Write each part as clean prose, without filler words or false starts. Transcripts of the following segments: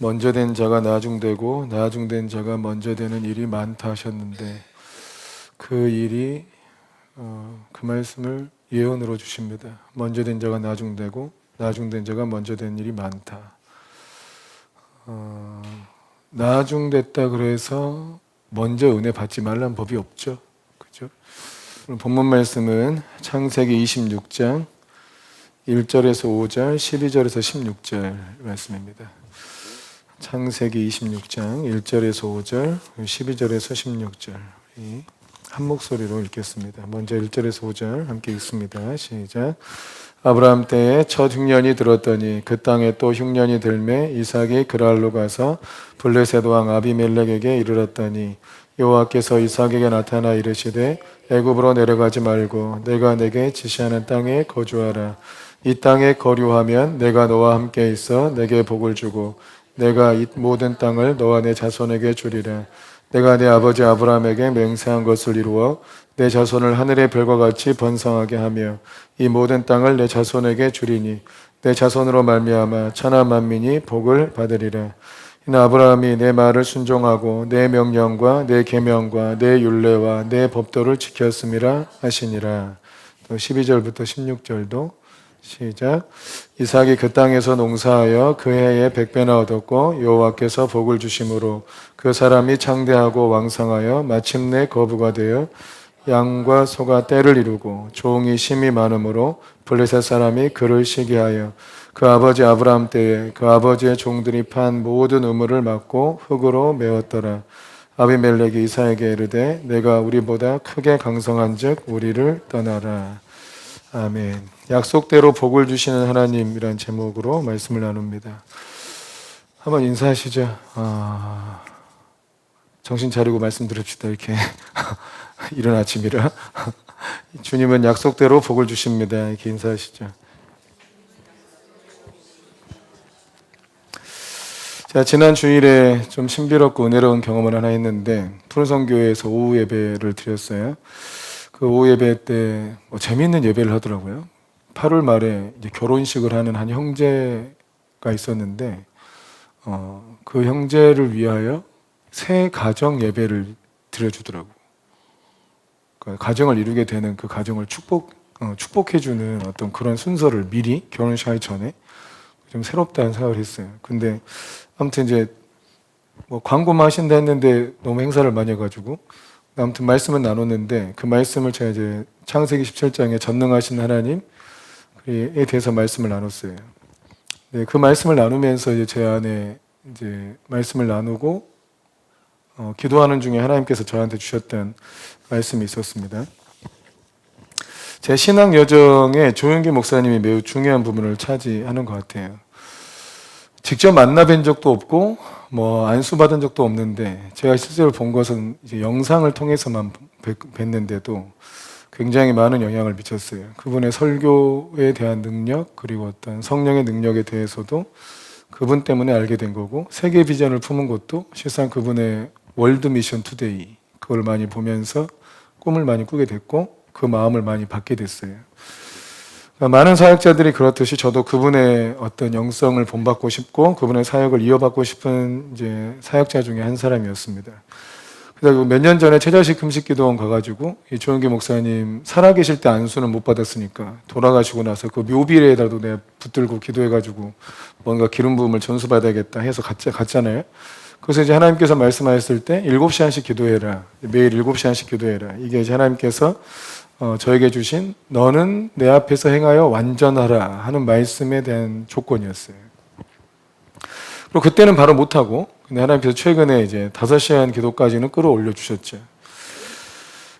먼저 된 자가 나중되고 나중된 자가 먼저 되는 일이 많다 하셨는데 그 일이 그 말씀을 예언으로 주십니다. 먼저 된 자가 나중되고 나중된 자가 먼저 된 일이 많다. 나중됐다 그래서 먼저 은혜 받지 말라는 법이 없죠. 그죠? 본문 말씀은 창세기 26장 1절에서 5절, 12절에서 16절 말씀입니다. 창세기 26장 1절에서 5절, 12절에서 16절 한 목소리로 읽겠습니다. 먼저 1절에서 5절 함께 읽습니다. 시작. 아브라함 때에 첫 흉년이 들었더니 그 땅에 또 흉년이 들매 이삭이 그랄로 가서 블레셋 왕 아비멜렉에게 이르렀더니 여호와께서 이삭에게 나타나 이르시되 애굽으로 내려가지 말고 내가 내게 지시하는 땅에 거주하라. 이 땅에 거류하면 내가 너와 함께 있어 내게 복을 주고 내가 이 모든 땅을 너와 내 자손에게 주리라. 내가 내 아버지 아브라함에게 맹세한 것을 이루어 내 자손을 하늘의 별과 같이 번성하게 하며 이 모든 땅을 내 자손에게 주리니 내 자손으로 말미암아 천하 만민이 복을 받으리라. 이는 아브라함이 내 말을 순종하고 내 명령과 내 계명과 내 율례와 내 법도를 지켰음이라 하시니라. 또 12절부터 16절도 시작. 이삭이 그 땅에서 농사하여 그 해에 100배나 얻었고 여호와께서 복을 주심으로 그 사람이 창대하고 왕성하여 마침내 거부가 되어 양과 소가 떼를 이루고 종이 심이 많으므로 블레셋 사람이 그를 시기하여 그 아버지 아브라함 때에 그 아버지의 종들이 판 모든 우물을 막고 흙으로 메웠더라. 아비멜렉이 이삭에게 이르되 내가 우리보다 크게 강성한즉 우리를 떠나라. 아멘. 약속대로 복을 주시는 하나님이란 제목으로 말씀을 나눕니다. 한번 인사하시죠. 정신 차리고 말씀 들읍시다. 이렇게 이른 아침이라. 주님은 약속대로 복을 주십니다. 이렇게 인사하시죠. 자, 지난 주일에 좀 신비롭고 은혜로운 경험을 하나 했는데 푸른성교회에서 오후 예배를 드렸어요. 그 오후 예배 때 재미있는 예배를 하더라고요. 8월 말에 이제 결혼식을 하는 한 형제가 있었는데 그 형제를 위하여 새 가정 예배를 드려주더라고요. 그러니까 가정을 이루게 되는 그 가정을 축복해주는 어떤 그런 순서를 미리 결혼식 하기 전에 좀 새롭다는 생각을 했어요. 근데 아무튼 이제 광고만 하신다 했는데 너무 행사를 많이 해가지고 아무튼 말씀은 나눴는데 그 말씀을 제가 이제 창세기 17장에 전능하신 하나님에 대해서 말씀을 나눴어요. 네, 그 말씀을 나누면서 이제 제 안에 이제 말씀을 나누고 기도하는 중에 하나님께서 저한테 주셨던 말씀이 있었습니다. 제 신앙 여정에 조영기 목사님이 매우 중요한 부분을 차지하는 것 같아요. 직접 만나뵌 적도 없고 안수 받은 적도 없는데 제가 실제로 본 것은 이제 영상을 통해서만 뵀는데도 굉장히 많은 영향을 미쳤어요. 그분의 설교에 대한 능력 그리고 어떤 성령의 능력에 대해서도 그분 때문에 알게 된 거고 세계 비전을 품은 것도 실상 그분의 월드 미션 투데이 그걸 많이 보면서 꿈을 많이 꾸게 됐고 그 마음을 많이 받게 됐어요. 많은 사역자들이 그렇듯이 저도 그분의 어떤 영성을 본받고 싶고 그분의 사역을 이어받고 싶은 이제 사역자 중에 한 사람이었습니다. 그래서 몇 년 전에 최자식 금식기도원 가가지고 이 조영기 목사님 살아계실 때 안수는 못 받았으니까 돌아가시고 나서 그 묘비에다도 내가 붙들고 기도해가지고 뭔가 기름 부음을 전수받아야겠다 해서 갔잖아요. 그래서 이제 하나님께서 말씀하셨을 때 7시간씩 기도해라. 매일 7시간씩 기도해라. 이게 이제 하나님께서 저에게 주신 너는 내 앞에서 행하여 완전하라 하는 말씀에 대한 조건이었어요. 그리고 그때는 바로 못하고 근데 하나님께서 최근에 이제 5시간 기도까지는 끌어올려 주셨죠.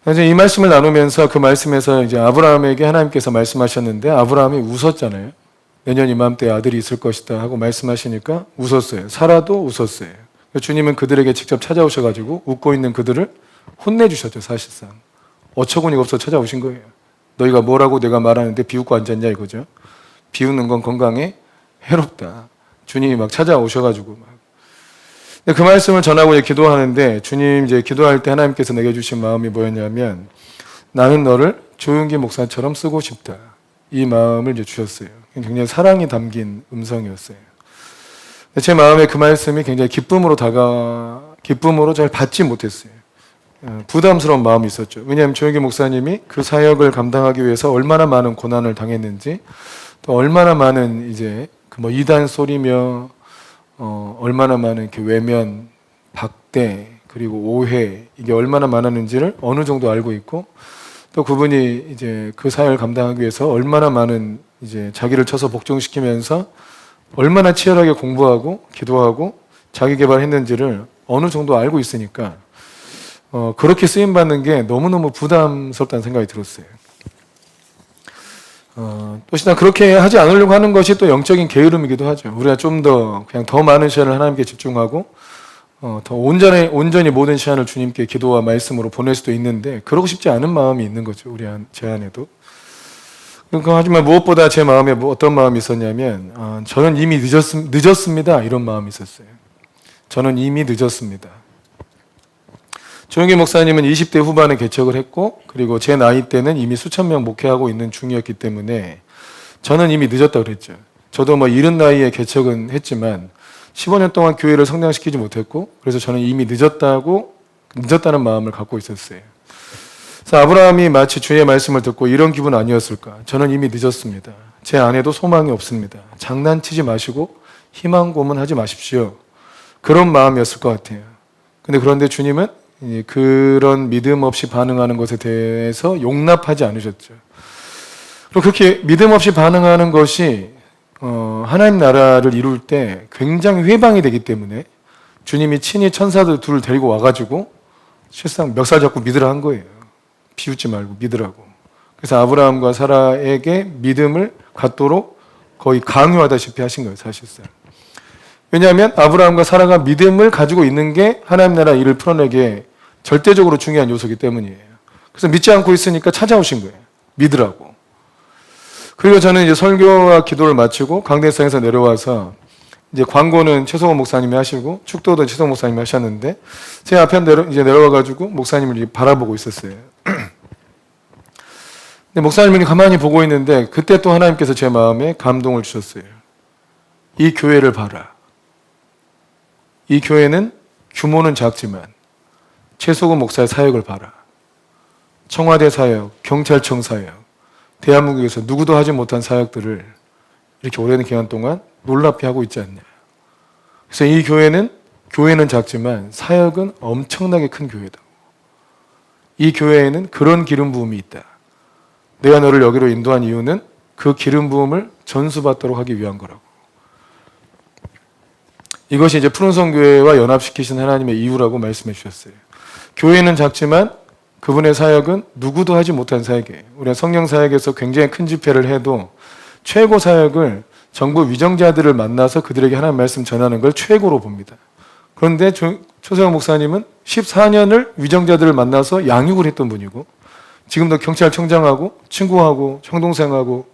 이제 이 말씀을 나누면서 그 말씀에서 이제 아브라함에게 하나님께서 말씀하셨는데 아브라함이 웃었잖아요. 내년 이맘때 아들이 있을 것이다 하고 말씀하시니까 웃었어요. 사라도 웃었어요. 주님은 그들에게 직접 찾아오셔가지고 웃고 있는 그들을 혼내주셨죠. 사실상 어처구니가 없어 찾아오신 거예요. 너희가 뭐라고 내가 말하는데 비웃고 앉았냐 이거죠. 비웃는 건 건강에 해롭다. 주님이 막 찾아오셔가지고 막. 그 말씀을 전하고 기도하는데 주님 이제 기도할 때 하나님께서 내게 주신 마음이 뭐였냐면 나는 너를 조용기 목사처럼 쓰고 싶다. 이 마음을 이제 주셨어요. 굉장히 사랑이 담긴 음성이었어요. 제 마음에 그 말씀이 굉장히 기쁨으로 잘 받지 못했어요. 부담스러운 마음이 있었죠. 왜냐하면 조영기 목사님이 그 사역을 감당하기 위해서 얼마나 많은 고난을 당했는지, 또 얼마나 많은 이제 그 이단 소리며 얼마나 많은 이렇게 외면, 박대, 그리고 오해, 이게 얼마나 많았는지를 어느 정도 알고 있고, 또 그분이 이제 그 사역을 감당하기 위해서 얼마나 많은 이제 자기를 쳐서 복종시키면서 얼마나 치열하게 공부하고 기도하고 자기 개발했는지를 어느 정도 알고 있으니까 그렇게 쓰임 받는 게 너무너무 부담스럽다는 생각이 들었어요. 또시나 그렇게 하지 않으려고 하는 것이 또 영적인 게으름이기도 하죠. 우리가 좀 더 그냥 더 많은 시간을 하나님께 집중하고 더 온전히 모든 시간을 주님께 기도와 말씀으로 보낼 수도 있는데 그러고 싶지 않은 마음이 있는 거죠. 제 안에도. 하지만 무엇보다 제 마음에 어떤 마음이 있었냐면 저는 이미 늦었습니다. 이런 마음이 있었어요. 저는 이미 늦었습니다. 조영기 목사님은 20대 후반에 개척을 했고 그리고 제 나이 때는 이미 수천 명 목회하고 있는 중이었기 때문에 저는 이미 늦었다고 그랬죠. 저도 이른 나이에 개척은 했지만 15년 동안 교회를 성장시키지 못했고 그래서 저는 이미 늦었다는 마음을 갖고 있었어요. 그래서 아브라함이 마치 주의 말씀을 듣고 이런 기분 아니었을까? 저는 이미 늦었습니다. 제 안에도 소망이 없습니다. 장난치지 마시고 희망 고문하지 마십시오. 그런 마음이었을 것 같아요. 그런데 주님은 그런 믿음 없이 반응하는 것에 대해서 용납하지 않으셨죠. 그리고 그렇게 믿음 없이 반응하는 것이 하나님 나라를 이룰 때 굉장히 회방이 되기 때문에 주님이 친히 천사들 둘을 데리고 와가지고 실상 멱살 잡고 믿으라 한 거예요. 비웃지 말고 믿으라고. 그래서 아브라함과 사라에게 믿음을 갖도록 거의 강요하다시피 하신 거예요, 사실상. 왜냐하면 아브라함과 사라가 믿음을 가지고 있는 게 하나님 나라 일을 풀어내기에 절대적으로 중요한 요소이기 때문이에요. 그래서 믿지 않고 있으니까 찾아오신 거예요. 믿으라고. 그리고 저는 이제 설교와 기도를 마치고 강대상에서 내려와서 이제 광고는 최성호 목사님이 하시고 축도도 최성호 목사님이 하셨는데 제 앞에 이제 내려와가지고 목사님을 바라보고 있었어요. 근데 목사님이 가만히 보고 있는데 그때 또 하나님께서 제 마음에 감동을 주셨어요. 이 교회를 봐라. 이 교회는 규모는 작지만 최소금 목사의 사역을 봐라. 청와대 사역, 경찰청 사역, 대한민국에서 누구도 하지 못한 사역들을 이렇게 오랜 기간 동안 놀랍게 하고 있지 않냐. 그래서 이 교회는 작지만 사역은 엄청나게 큰 교회다. 이 교회에는 그런 기름 부음이 있다. 내가 너를 여기로 인도한 이유는 그 기름 부음을 전수받도록 하기 위한 거라고. 이것이 이제 푸른성 교회와 연합시키신 하나님의 이유라고 말씀해 주셨어요. 교회는 작지만 그분의 사역은 누구도 하지 못한 사역이에요. 우리가 성령 사역에서 굉장히 큰 집회를 해도 최고 사역을 정부 위정자들을 만나서 그들에게 하나님 말씀 전하는 걸 최고로 봅니다. 그런데 초세형 목사님은 14년을 위정자들을 만나서 양육을 했던 분이고 지금도 경찰청장하고 친구하고 형동생하고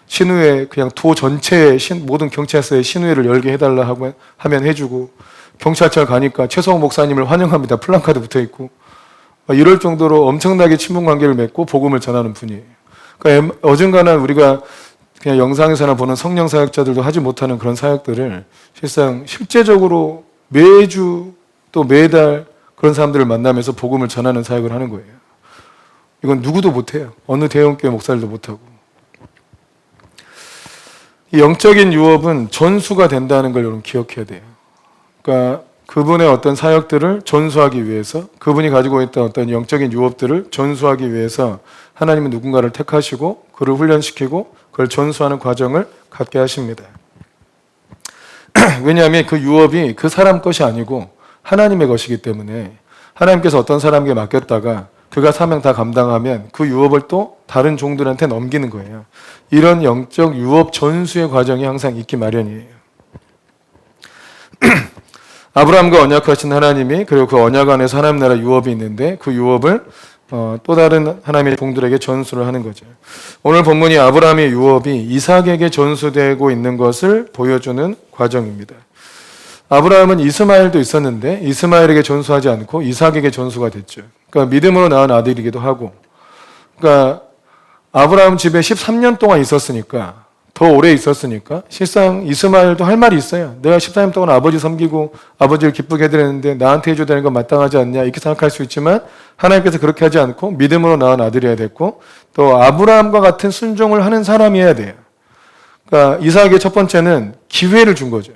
신우회 그냥 도 전체의 모든 경찰서에 신우회를 열게 해달라 하면 해주고 경찰청 가니까 최성호 목사님을 환영합니다. 플랜카드 붙어있고 이럴 정도로 엄청나게 친분 관계를 맺고 복음을 전하는 분이에요. 그러니까 어중간한 우리가 그냥 영상에서나 보는 성령 사역자들도 하지 못하는 그런 사역들을 실제적으로 매주 또 매달 그런 사람들을 만나면서 복음을 전하는 사역을 하는 거예요. 이건 누구도 못해요. 어느 대형교회 목사들도 못하고. 이 영적인 유업은 전수가 된다는 걸 여러분 기억해야 돼요. 그러니까 그분의 어떤 사역들을 전수하기 위해서 그분이 가지고 있던 어떤 영적인 유업들을 전수하기 위해서 하나님은 누군가를 택하시고 그를 훈련시키고 그걸 전수하는 과정을 갖게 하십니다. 왜냐하면 그 유업이 그 사람 것이 아니고 하나님의 것이기 때문에 하나님께서 어떤 사람에게 맡겼다가 그가 사명 다 감당하면 그 유업을 또 다른 종들한테 넘기는 거예요. 이런 영적 유업 전수의 과정이 항상 있기 마련이에요. 아브라함과 언약하신 하나님이 그리고 그 언약 안에서 하나님 나라 유업이 있는데 그 유업을 또 다른 하나님의 종들에게 전수를 하는 거죠. 오늘 본문이 아브라함의 유업이 이삭에게 전수되고 있는 것을 보여주는 과정입니다. 아브라함은 이스마엘도 있었는데 이스마엘에게 전수하지 않고 이삭에게 전수가 됐죠. 그러니까 믿음으로 낳은 아들이기도 하고, 그러니까 아브라함 집에 13년 동안 있었으니까 더 오래 있었으니까 실상 이스마엘도 할 말이 있어요. 내가 14년 동안 아버지 섬기고 아버지를 기쁘게 해드렸는데 나한테 해줘야 되는 건 마땅하지 않냐 이렇게 생각할 수 있지만 하나님께서 그렇게 하지 않고 믿음으로 낳은 아들이어야 됐고 또 아브라함과 같은 순종을 하는 사람이어야 돼요. 그러니까 이삭의 첫 번째는 기회를 준 거죠.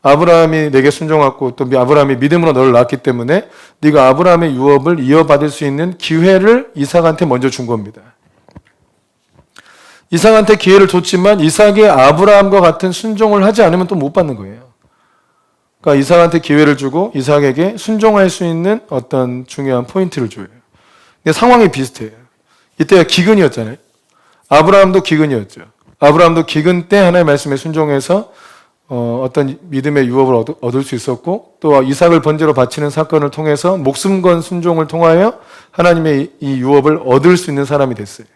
아브라함이 내게 순종하고 또 아브라함이 믿음으로 너를 낳았기 때문에 네가 아브라함의 유업을 이어받을 수 있는 기회를 이삭한테 먼저 준 겁니다. 이삭한테 기회를 줬지만 이삭이 아브라함과 같은 순종을 하지 않으면 또 못 받는 거예요. 그러니까 이삭한테 기회를 주고 이삭에게 순종할 수 있는 어떤 중요한 포인트를 줘요. 근데 상황이 비슷해요. 이때가 기근이었잖아요. 아브라함도 기근이었죠. 아브라함도 기근 때 하나님의 말씀에 순종해서 어떤 믿음의 유업을 얻을 수 있었고 또 이삭을 번제로 바치는 사건을 통해서 목숨 건 순종을 통하여 하나님의 이 유업을 얻을 수 있는 사람이 됐어요.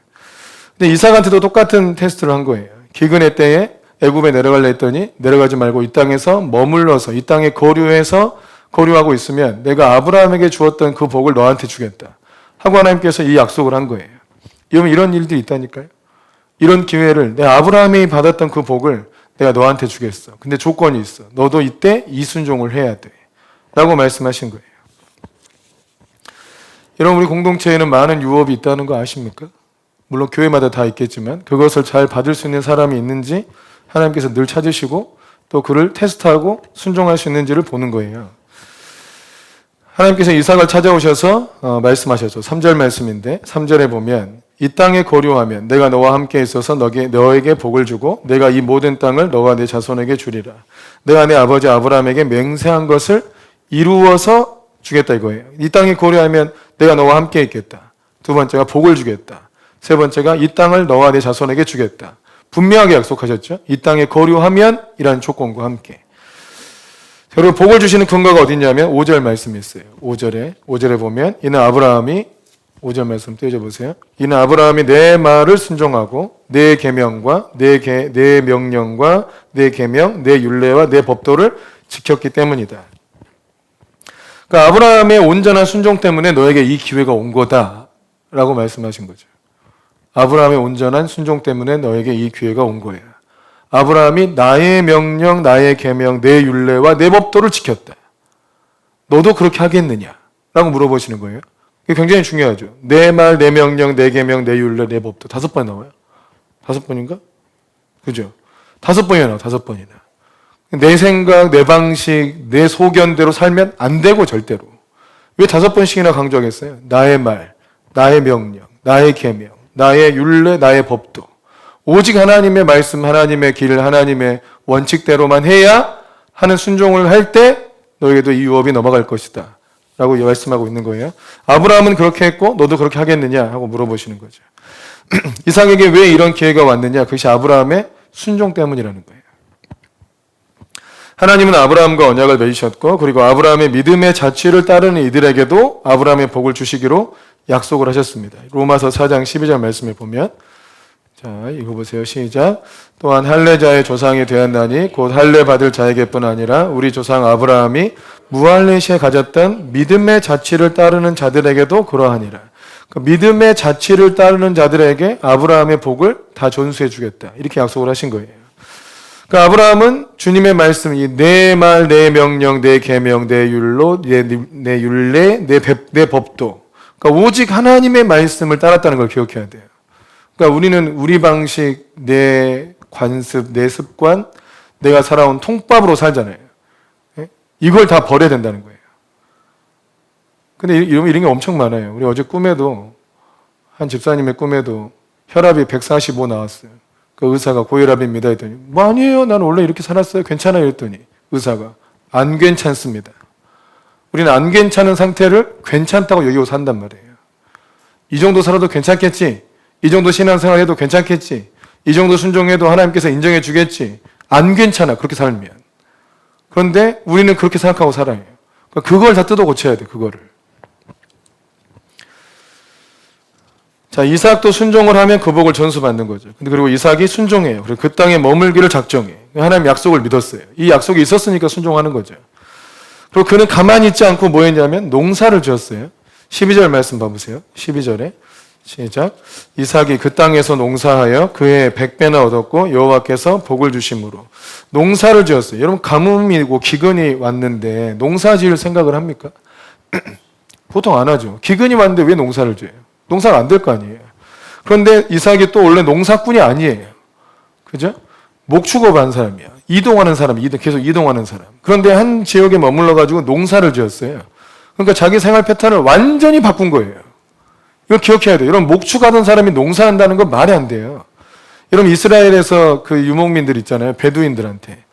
근데 이삭한테도 똑같은 테스트를 한 거예요. 기근의 때에 애굽에 내려갈래 했더니 내려가지 말고 이 땅에서 머물러서 이 땅에 거류하고 있으면 내가 아브라함에게 주었던 그 복을 너한테 주겠다 하고 하나님께서 이 약속을 한 거예요. 여러분 이런 일들이 있다니까요. 이런 기회를 내가 아브라함이 받았던 그 복을 내가 너한테 주겠어. 근데 조건이 있어. 너도 이때 이순종을 해야 돼 라고 말씀하신 거예요. 여러분 우리 공동체에는 많은 유업이 있다는 거 아십니까? 물론 교회마다 다 있겠지만 그것을 잘 받을 수 있는 사람이 있는지 하나님께서 늘 찾으시고 또 그를 테스트하고 순종할 수 있는지를 보는 거예요. 하나님께서 이삭을 찾아오셔서 말씀하셨죠. 3절 말씀인데 3절에 보면 이 땅에 거류하면 내가 너와 함께 있어서 너에게 복을 주고 내가 이 모든 땅을 너와 내 자손에게 주리라. 내가 내 아버지 아브라함에게 맹세한 것을 이루어서 주겠다 이거예요. 이 땅에 거류하면 내가 너와 함께 있겠다. 두 번째가 복을 주겠다. 세 번째가 이 땅을 너와 내 자손에게 주겠다. 분명하게 약속하셨죠. 이 땅에 거류하면 이라는 조건과 함께. 여러분 복을 주시는 근거가 어디 있냐면 5절 말씀이 있어요. 5절에 보면 이는 아브라함이 5절 말씀 떼어보세요. 이는 아브라함이 내 말을 순종하고 내 계명과 내 명령과 내 계명, 내 율례와 내 법도를 지켰기 때문이다. 그러니까 아브라함의 온전한 순종 때문에 너에게 이 기회가 온 거다라고 말씀하신 거죠. 아브라함의 온전한 순종 때문에 너에게 이 기회가 온 거예요. 아브라함이 나의 명령, 나의 계명, 내 율례와 내 법도를 지켰다. 너도 그렇게 하겠느냐? 라고 물어보시는 거예요. 이게 굉장히 중요하죠. 내 말, 내 명령, 내 계명, 내 율례, 내 법도 5번 나와요. 5번인가? 그죠? 5번이나 나와요. 5번이나. 내 생각, 내 방식, 내 소견대로 살면 안 되고 절대로. 왜 5번씩이나 강조하겠어요? 나의 말, 나의 명령, 나의 계명, 나의 율례, 나의 법도. 오직 하나님의 말씀, 하나님의 길, 하나님의 원칙대로만 해야 하는 순종을 할 때 너에게도 이 유업이 넘어갈 것이다 라고 말씀하고 있는 거예요. 아브라함은 그렇게 했고 너도 그렇게 하겠느냐 하고 물어보시는 거죠. 이삭에게 왜 이런 기회가 왔느냐? 그것이 아브라함의 순종 때문이라는 거예요. 하나님은 아브라함과 언약을 맺으셨고 그리고 아브라함의 믿음의 자취를 따르는 이들에게도 아브라함의 복을 주시기로 약속을 하셨습니다. 로마서 4장 12절 말씀에 보면 자 읽어보세요. 시작. 또한 할례자의 조상이 되었나니 곧 할례 받을 자에게뿐 아니라 우리 조상 아브라함이 무할례 시에 가졌던 믿음의 자취를 따르는 자들에게도 그러하니라. 그 믿음의 자취를 따르는 자들에게 아브라함의 복을 다 전수해 주겠다. 이렇게 약속을 하신 거예요. 그러니까 아브라함은 주님의 말씀, 내 말, 내 명령, 내 계명, 내 율로, 내 율례, 내 법도. 그러니까 오직 하나님의 말씀을 따랐다는 걸 기억해야 돼요. 그러니까 우리는 우리 방식, 내 관습, 내 습관, 내가 살아온 통밥으로 살잖아요. 이걸 다 버려야 된다는 거예요. 근데 이런 게 엄청 많아요. 우리 어제 꿈에도 한 집사님의 꿈에도 혈압이 145 나왔어요. 그 의사가 고혈압입니다 했더니 뭐 아니에요. 나는 원래 이렇게 살았어요. 괜찮아요 했더니 의사가 안 괜찮습니다. 우리는 안 괜찮은 상태를 괜찮다고 여기고 산단 말이에요. 이 정도 살아도 괜찮겠지. 이 정도 신앙생활 해도 괜찮겠지. 이 정도 순종해도 하나님께서 인정해 주겠지. 안 괜찮아. 그렇게 살면. 그런데 우리는 그렇게 생각하고 살아요. 그걸 다 뜯어 고쳐야 돼. 그거를. 자, 이삭도 순종을 하면 그 복을 전수받는 거죠. 근데 그리고 이삭이 순종해요. 그리고 그 땅에 머물기를 작정해. 하나님 약속을 믿었어요. 이 약속이 있었으니까 순종하는 거죠. 그리고 그는 가만히 있지 않고 뭐 했냐면 농사를 지었어요. 12절 말씀 봐보세요. 12절에 시작. 이삭이 그 땅에서 농사하여 그의 100배나 얻었고 여호와께서 복을 주심으로. 농사를 지었어요. 여러분 가뭄이고 기근이 왔는데 농사 지을 생각을 합니까? 보통 안 하죠. 기근이 왔는데 왜 농사를 지어요? 농사가 안 될 거 아니에요. 그런데 이삭이 또 원래 농사꾼이 아니에요. 그죠? 목축업한 사람이야. 이동하는 사람, 계속 이동하는 사람. 그런데 한 지역에 머물러가지고 농사를 지었어요. 그러니까 자기 생활 패턴을 완전히 바꾼 거예요. 이걸 기억해야 돼요. 여러분, 목축하던 사람이 농사한다는 건 말이 안 돼요. 여러분, 이스라엘에서 그 유목민들 있잖아요. 베두인들한테.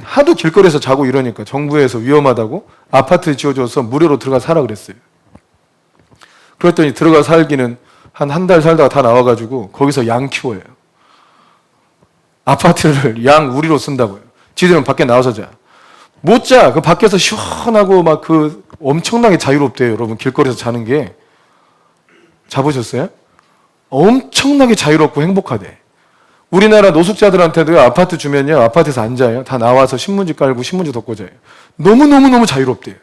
하도 길거리에서 자고 이러니까 정부에서 위험하다고 아파트 지어줘서 무료로 들어가 살아 그랬어요. 그랬더니 들어가 살기는 한 달 살다가 다 나와가지고 거기서 양 키워요. 아파트를 양 우리로 쓴다고요. 지들은 밖에 나와서 자. 못 자. 그 밖에서 시원하고 막 그 엄청나게 자유롭대요. 여러분, 길거리에서 자는 게. 자보셨어요? 엄청나게 자유롭고 행복하대. 우리나라 노숙자들한테도 아파트 주면요, 아파트에서 안 자요. 다 나와서 신문지 깔고 신문지 덮고 자요. 너무너무 자유롭대요.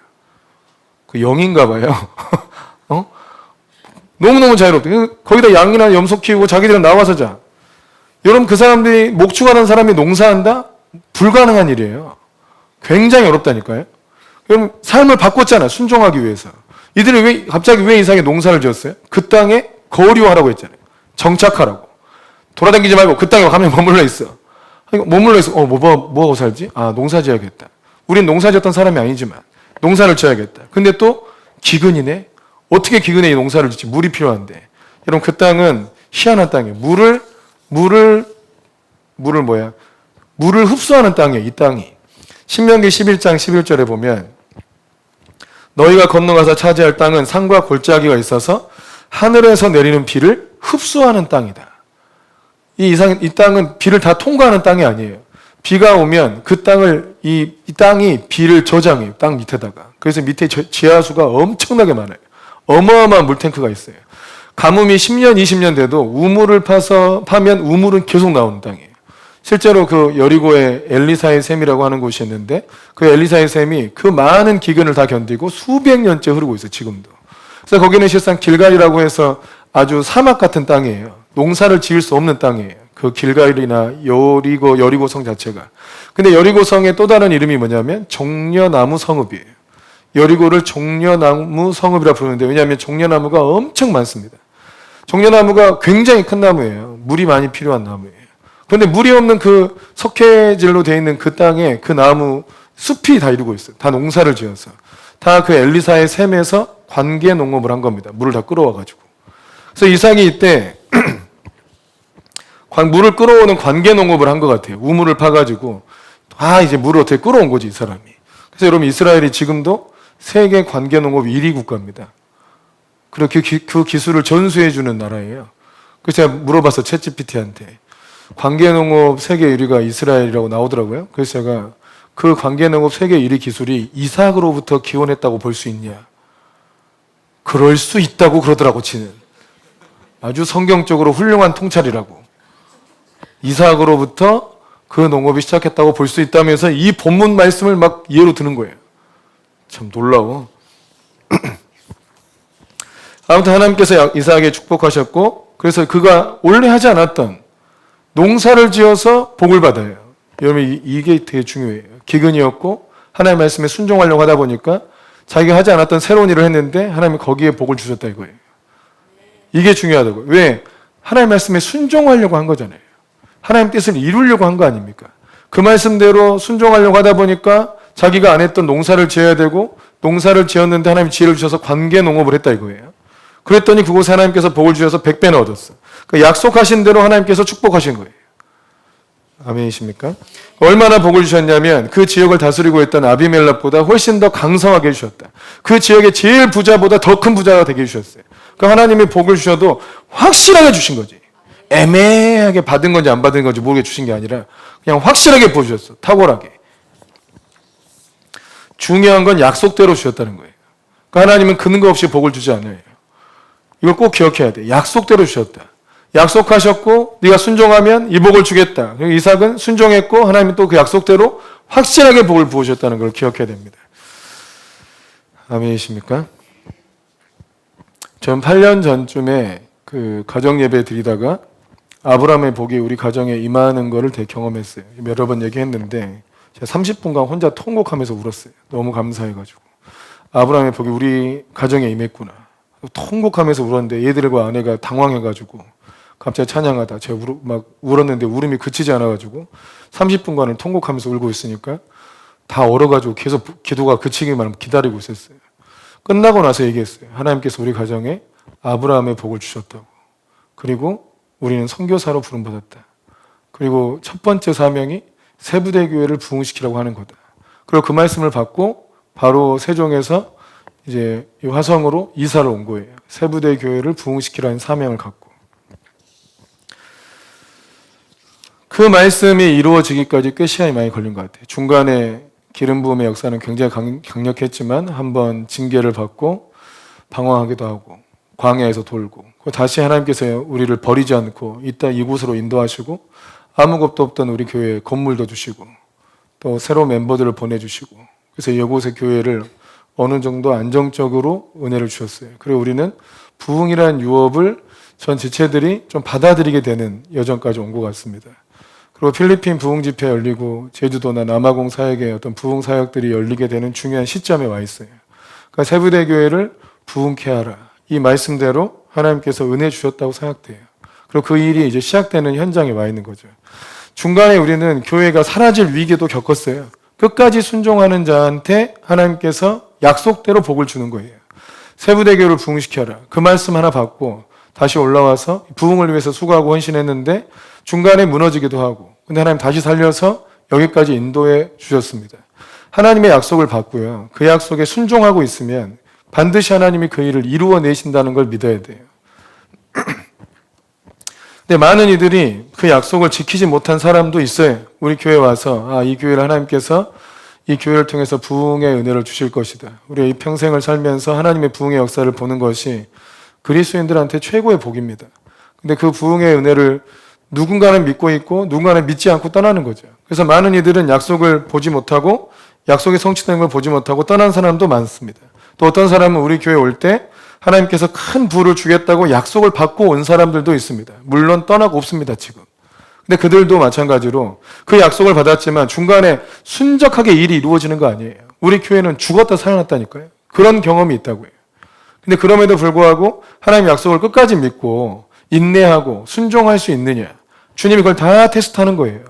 그 영인가 봐요. 너무너무 자유롭대요. 거기다 양이나 염소 키우고 자기들은 나와서 자. 여러분, 그 사람들이 목축하는 사람이 농사한다? 불가능한 일이에요. 굉장히 어렵다니까요. 그럼 삶을 바꿨잖아, 순종하기 위해서. 이들이 갑자기 왜 이삭이 농사를 지었어요? 그 땅에 거류하라고 했잖아요. 정착하라고. 돌아다니지 말고 그 땅에 가면 머물러 있어. 머물러 있어. 뭐 하고 살지? 아, 농사 지어야겠다. 우린 농사 지었던 사람이 아니지만 농사를 지어야겠다. 근데 또 기근이네? 어떻게 기근에 이 농사를 짓지? 물이 필요한데. 여러분, 그 땅은 희한한 땅이에요. 물을 흡수하는 땅이에요, 이 땅이. 신명기 11장 11절에 보면 너희가 건너가서 차지할 땅은 산과 골짜기가 있어서 하늘에서 내리는 비를 흡수하는 땅이다. 이 땅은 비를 다 통과하는 땅이 아니에요. 비가 오면 그 땅을, 이 땅이 비를 저장해요. 땅 밑에다가. 그래서 밑에 지하수가 엄청나게 많아요. 어마어마한 물탱크가 있어요. 가뭄이 10년, 20년 돼도 우물을 파면 우물은 계속 나오는 땅이에요. 실제로 그 여리고에 엘리사의 샘이라고 하는 곳이 있는데 그 엘리사의 샘이 그 많은 기근을 다 견디고 수백 년째 흐르고 있어요, 지금도. 그래서 거기는 실상 길갈이라고 해서 아주 사막 같은 땅이에요. 농사를 지을 수 없는 땅이에요. 그 길갈이나 여리고성 자체가. 근데 여리고성의 또 다른 이름이 뭐냐면 종려나무 성읍이에요. 여리고를 종려나무 성읍이라 부르는데 왜냐하면 종려나무가 엄청 많습니다. 종려나무가 굉장히 큰 나무예요. 물이 많이 필요한 나무예요. 그런데 물이 없는 그 석회질로 되어 있는 그 땅에 그 나무 숲이 다 이루고 있어요. 다 농사를 지어서. 다 그 엘리사의 샘에서 관계 농업을 한 겁니다. 물을 다 끌어와가지고. 그래서 이삭이 이때 물을 끌어오는 관계 농업을 한 것 같아요. 우물을 파가지고 이제 물을 어떻게 끌어온 거지, 이 사람이. 그래서 여러분, 이스라엘이 지금도 세계 관계 농업 1위 국가입니다. 그렇게 그 기술을 전수해주는 나라예요. 그래서 제가 물어봤어, 챗GPT한테. 관계농업 세계 1위가 이스라엘이라고 나오더라고요. 그래서 제가 그 관계농업 세계 1위 기술이 이삭으로부터 기원했다고 볼 수 있냐? 그럴 수 있다고 그러더라고, 지는. 아주 성경적으로 훌륭한 통찰이라고. 이삭으로부터 그 농업이 시작했다고 볼 수 있다면서 이 본문 말씀을 막 예로 드는 거예요. 참 놀라워. 아무튼 하나님께서 이삭에게 축복하셨고 그래서 그가 원래 하지 않았던 농사를 지어서 복을 받아요. 여러분, 이게 되게 중요해요. 기근이었고 하나님의 말씀에 순종하려고 하다 보니까 자기가 하지 않았던 새로운 일을 했는데 하나님이 거기에 복을 주셨다 이거예요. 이게 중요하다고요. 왜? 하나님의 말씀에 순종하려고 한 거잖아요. 하나님 뜻을 이루려고 한 거 아닙니까? 그 말씀대로 순종하려고 하다 보니까 자기가 안 했던 농사를 지어야 되고 농사를 지었는데 하나님 지혜를 주셔서 관계 농업을 했다 이거예요. 그랬더니 그곳에 하나님께서 복을 주셔서 100배나 얻었어. 그 약속하신 대로 하나님께서 축복하신 거예요. 아멘이십니까? 얼마나 복을 주셨냐면 그 지역을 다스리고 있던 아비멜렉보다 훨씬 더 강성하게 해주셨다. 그 지역의 제일 부자보다 더 큰 부자가 되게 해주셨어요. 그 하나님이 복을 주셔도 확실하게 주신 거지. 애매하게 받은 건지 안 받은 건지 모르게 주신 게 아니라 그냥 확실하게 보여주셨어. 탁월하게. 중요한 건 약속대로 주셨다는 거예요. 그러니까 하나님은 근거 없이 복을 주지 않아요. 이걸 꼭 기억해야 돼. 약속대로 주셨다. 약속하셨고 네가 순종하면 이 복을 주겠다. 이삭은 순종했고 하나님은 또 그 약속대로 확실하게 복을 부으셨다는 걸 기억해야 됩니다. 아멘이십니까? 전 8년 전쯤에 그 가정 예배 드리다가 아브라함의 복이 우리 가정에 임하는 거를 되게 경험했어요. 여러 번 얘기했는데 제가 30분간 혼자 통곡하면서 울었어요. 너무 감사해가지고 아브라함의 복이 우리 가정에 임했구나. 통곡하면서 울었는데 얘들과 아내가 당황해가지고 갑자기 찬양하다 제가 막 울었는데 울음이 그치지 않아가지고 30분간을 통곡하면서 울고 있으니까 다 얼어가지고 계속 기도가 그치기만 기다리고 있었어요. 끝나고 나서 얘기했어요. 하나님께서 우리 가정에 아브라함의 복을 주셨다고. 그리고 우리는 선교사로 부름받았다. 그리고 첫 번째 사명이 세부대교회를 부흥시키라고 하는 거다. 그리고 그 말씀을 받고 바로 세종에서 이제 이 화성으로 이사를 온 거예요. 세부대교회를 부흥시키라는 사명을 갖고. 그 말씀이 이루어지기까지 꽤 시간이 많이 걸린 것 같아요. 중간에 기름 부음의 역사는 굉장히 강력했지만 한번 징계를 받고 방황하기도 하고 광야에서 돌고 다시 하나님께서 우리를 버리지 않고 이따 이곳으로 인도하시고 아무것도 없던 우리 교회에 건물도 주시고 또 새로운 멤버들을 보내주시고 그래서 이곳의 교회를 어느 정도 안정적으로 은혜를 주셨어요. 그리고 우리는 부흥이라는 유업을 전 지체들이 좀 받아들이게 되는 여정까지 온 것 같습니다. 그리고 필리핀 부흥 집회 열리고 제주도나 남아공 사역의 어떤 부흥 사역들이 열리게 되는 중요한 시점에 와 있어요. 그러니까 세부대교회를 부흥케 하라. 이 말씀대로 하나님께서 은혜 주셨다고 생각돼요. 그리고 그 일이 이제 시작되는 현장에 와 있는 거죠. 중간에 우리는 교회가 사라질 위기도 겪었어요. 끝까지 순종하는 자한테 하나님께서 약속대로 복을 주는 거예요. 세부대교회를 부흥시켜라. 그 말씀 하나 받고 다시 올라와서 부흥을 위해서 수고하고 헌신했는데 중간에 무너지기도 하고 근데 하나님 다시 살려서 여기까지 인도해 주셨습니다. 하나님의 약속을 받고요. 그 약속에 순종하고 있으면 반드시 하나님이 그 일을 이루어내신다는 걸 믿어야 돼요. 근데 많은 이들이 그 약속을 지키지 못한 사람도 있어요. 우리 교회에 와서 이 교회를 하나님께서 이 교회를 통해서 부흥의 은혜를 주실 것이다. 우리의 이 평생을 살면서 하나님의 부흥의 역사를 보는 것이 그리스도인들한테 최고의 복입니다. 근데 그 부흥의 은혜를 누군가는 믿고 있고 누군가는 믿지 않고 떠나는 거죠. 그래서 많은 이들은 약속을 보지 못하고 약속이 성취되는 걸 보지 못하고 떠난 사람도 많습니다. 또 어떤 사람은 우리 교회에 올 때 하나님께서 큰 부를 주겠다고 약속을 받고 온 사람들도 있습니다. 물론 떠나고 없습니다, 지금. 근데 그들도 마찬가지로 그 약속을 받았지만 중간에 순적하게 일이 이루어지는 거 아니에요. 우리 교회는 죽었다 살아났다니까요. 그런 경험이 있다고요. 근데 그럼에도 불구하고 하나님 약속을 끝까지 믿고 인내하고 순종할 수 있느냐. 주님이 그걸 다 테스트하는 거예요.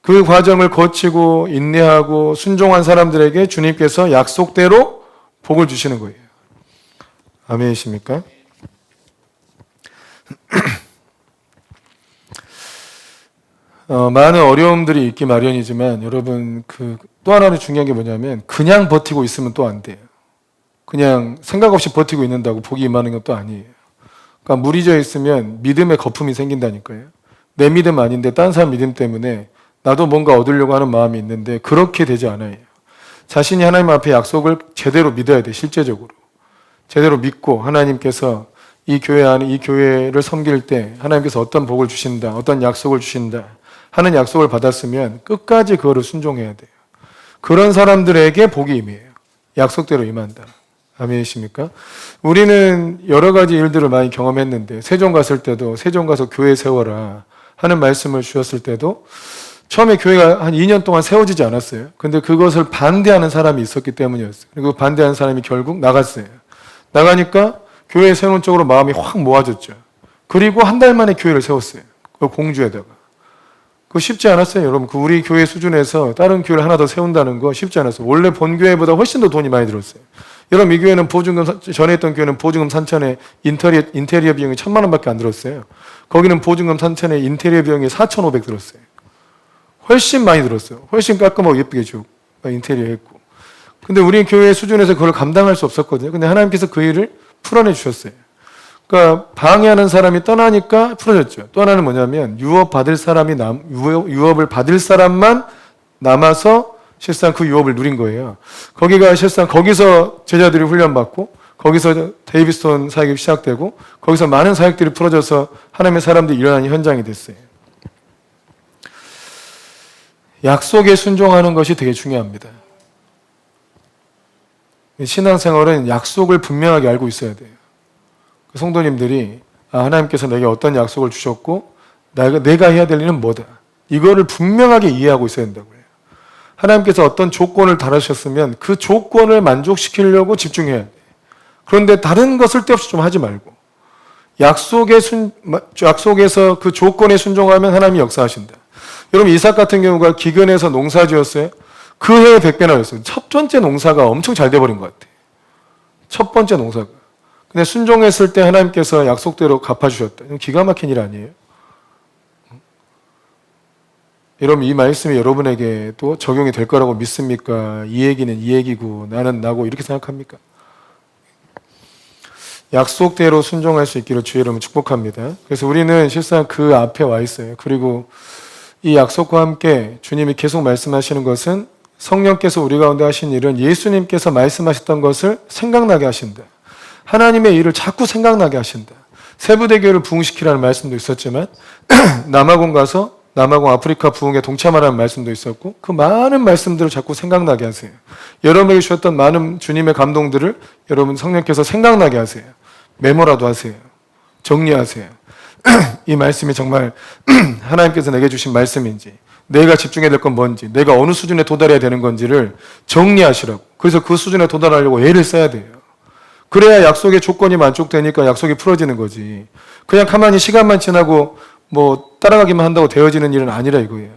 그 과정을 거치고 인내하고 순종한 사람들에게 주님께서 약속대로 복을 주시는 거예요. 아멘이십니까? 많은 어려움들이 있기 마련이지만 여러분 또 하나는 중요한 게 뭐냐면 그냥 버티고 있으면 또 안 돼요. 그냥 생각 없이 버티고 있는다고 복이 임하는 것도 아니에요. 그러니까 물이 져 있으면 믿음의 거품이 생긴다니까요. 내 믿음 아닌데 딴 사람 믿음 때문에 나도 뭔가 얻으려고 하는 마음이 있는데 그렇게 되지 않아요. 자신이 하나님 앞에 약속을 제대로 믿어야 돼. 실제적으로. 제대로 믿고 하나님께서 이 교회 안에 이 교회를 섬길 때 하나님께서 어떤 복을 주신다. 어떤 약속을 주신다. 하는 약속을 받았으면 끝까지 그거를 순종해야 돼요. 그런 사람들에게 복이 임해요. 약속대로 임한다. 아멘이십니까? 우리는 여러 가지 일들을 많이 경험했는데 세종 갔을 때도 세종 가서 교회 세워라 하는 말씀을 주셨을 때도 처음에 교회가 한 2년 동안 세워지지 않았어요. 근데 그것을 반대하는 사람이 있었기 때문이었어요. 그리고 반대하는 사람이 결국 나갔어요. 나가니까 교회 세우는 쪽으로 마음이 확 모아졌죠. 그리고 한 달 만에 교회를 세웠어요. 그 공주에다가. 그거 쉽지 않았어요. 여러분, 우리 교회 수준에서 다른 교회를 하나 더 세운다는 거 쉽지 않았어요. 원래 본 교회보다 훨씬 더 돈이 많이 들었어요. 여러분, 이 교회는 보증금, 전에 했던 교회는 보증금 3천에 인테리어 비용이 1,000만 원밖에 안 들었어요. 거기는 보증금 3천에 인테리어 비용이 4,500 들었어요. 훨씬 많이 들었어요. 훨씬 깔끔하고 예쁘게 지었고, 인테리어 했고. 근데 우리 교회 수준에서 그걸 감당할 수 없었거든요. 근데 하나님께서 그 일을 풀어내 주셨어요. 그러니까 방해하는 사람이 떠나니까 풀어졌죠. 또 하나는 뭐냐면 유업을 받을 사람만 남아서 실상 그 유업을 누린 거예요. 거기서 제자들이 훈련받고 거기서 데이비스톤 사역이 시작되고 거기서 많은 사역들이 풀어져서 하나님의 사람들이 일어나는 현장이 됐어요. 약속에 순종하는 것이 되게 중요합니다. 신앙생활은 약속을 분명하게 알고 있어야 돼요. 그 성도님들이 하나님께서 내게 어떤 약속을 주셨고 내가 해야 될 일은 뭐다. 이거를 분명하게 이해하고 있어야 된다고요. 하나님께서 어떤 조건을 달아주셨으면 그 조건을 만족시키려고 집중해야 돼. 그런데 다른 거 쓸데없이 좀 하지 말고 약속에서 그 조건에 순종하면 하나님이 역사하신다. 여러분 이삭 같은 경우가 기근해서 농사 지었어요. 그 해에 100배나 했어요. 첫 번째 농사가 엄청 잘 돼버린 것 같아요. 첫 번째 농사가. 근데 순종했을 때 하나님께서 약속대로 갚아주셨다. 기가 막힌 일 아니에요? 여러분 이 말씀이 여러분에게도 적용이 될 거라고 믿습니까? 이 얘기는 이 얘기고 나는 나고 이렇게 생각합니까? 약속대로 순종할 수 있기를 주의 이름으로 축복합니다. 그래서 우리는 실상 그 앞에 와 있어요. 그리고 이 약속과 함께 주님이 계속 말씀하시는 것은 성령께서 우리 가운데 하신 일은 예수님께서 말씀하셨던 것을 생각나게 하신다. 하나님의 일을 자꾸 생각나게 하신다. 세부대교를 부흥시키라는 말씀도 있었지만 남아공 가서 남아공 아프리카 부흥에 동참하라는 말씀도 있었고 그 많은 말씀들을 자꾸 생각나게 하세요. 여러분에게 주셨던 많은 주님의 감동들을 여러분 성령께서 생각나게 하세요. 메모라도 하세요. 정리하세요. 이 말씀이 정말 하나님께서 내게 주신 말씀인지 내가 집중해야 될 건 뭔지 내가 어느 수준에 도달해야 되는 건지를 정리하시라고. 그래서 그 수준에 도달하려고 애를 써야 돼요. 그래야 약속의 조건이 만족되니까 약속이 풀어지는 거지. 그냥 가만히 시간만 지나고 뭐 따라가기만 한다고 되어지는 일은 아니라 이거예요.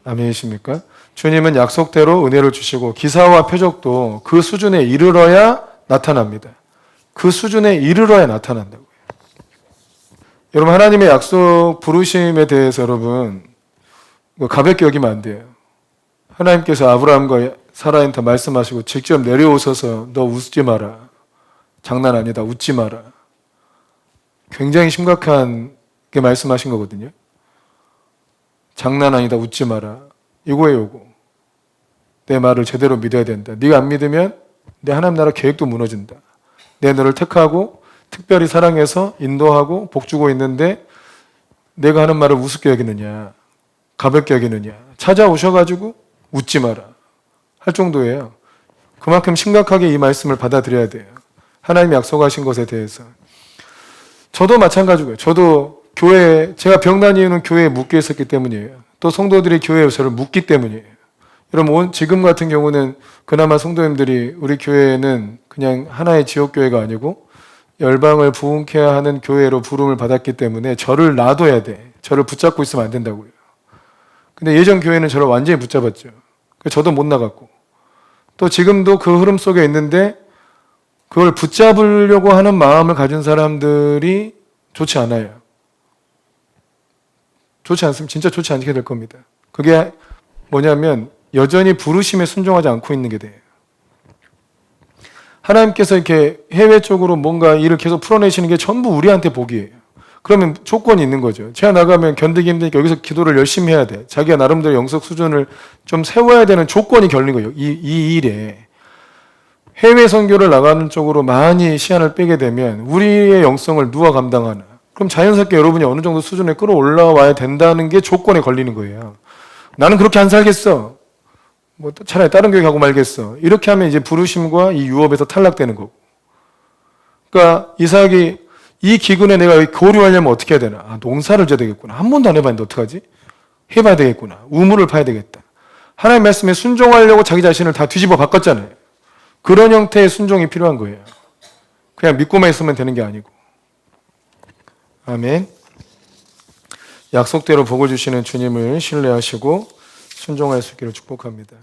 아멘이십니까? 주님은 약속대로 은혜를 주시고 기사와 표적도 그 수준에 이르러야 나타납니다. 그 수준에 이르러야 나타난다고요. 여러분 하나님의 약속 부르심에 대해서 여러분 가볍게 여기면 안 돼요. 하나님께서 아브라함과 사라한테 말씀하시고 직접 내려오셔서 너 웃지 마라. 장난 아니다. 웃지 마라. 굉장히 심각하게 말씀하신 거거든요. 장난 아니다. 웃지 마라. 이거예요. 이거. 내 말을 제대로 믿어야 된다. 네가 안 믿으면 내 하나님 나라 계획도 무너진다. 내 너를 택하고 특별히 사랑해서 인도하고 복주고 있는데 내가 하는 말을 우습게 여기느냐. 가볍게 여기느냐. 찾아오셔가지고 웃지 마라. 할 정도예요. 그만큼 심각하게 이 말씀을 받아들여야 돼요. 하나님이 약속하신 것에 대해서. 저도 마찬가지고요. 저도 제가 병난 이유는 교회에 묶여 있었기 때문이에요. 또 성도들이 교회에 저를 묶기 때문이에요. 여러분 지금 같은 경우는 그나마 성도님들이 우리 교회는 그냥 하나의 지역교회가 아니고 열방을 부흥케 하는 교회로 부름을 받았기 때문에 저를 놔둬야 돼. 저를 붙잡고 있으면 안 된다고요. 근데 예전 교회는 저를 완전히 붙잡았죠. 저도 못 나갔고 또 지금도 그 흐름 속에 있는데 그걸 붙잡으려고 하는 마음을 가진 사람들이 좋지 않아요. 좋지 않으면 진짜 좋지 않게 될 겁니다. 그게 뭐냐면 여전히 부르심에 순종하지 않고 있는 게 돼요. 하나님께서 이렇게 해외 쪽으로 뭔가 일을 계속 풀어내시는 게 전부 우리한테 복이에요. 그러면 조건이 있는 거죠. 제가 나가면 견디기 힘드니까 여기서 기도를 열심히 해야 돼. 자기가 나름대로 영적 수준을 좀 세워야 되는 조건이 걸린 거예요. 이 일에. 해외 선교를 나가는 쪽으로 많이 시간을 빼게 되면 우리의 영성을 누가 감당하나. 그럼 자연스럽게 여러분이 어느 정도 수준에 끌어올라와야 된다는 게 조건에 걸리는 거예요. 나는 그렇게 안 살겠어. 뭐 차라리 다른 교회 가고 말겠어. 이렇게 하면 이제 부르심과 이 유업에서 탈락되는 거고. 그러니까 이삭이 이 기근에 내가 교류하려면 어떻게 해야 되나? 농사를 져야 되겠구나. 한 번도 안 해봤는데 어떡하지? 해봐야 되겠구나. 우물을 파야 되겠다. 하나님의 말씀에 순종하려고 자기 자신을 다 뒤집어 바꿨잖아요. 그런 형태의 순종이 필요한 거예요. 그냥 믿고만 있으면 되는 게 아니고. 아멘. 약속대로 복을 주시는 주님을 신뢰하시고 순종할 수 있기를 축복합니다.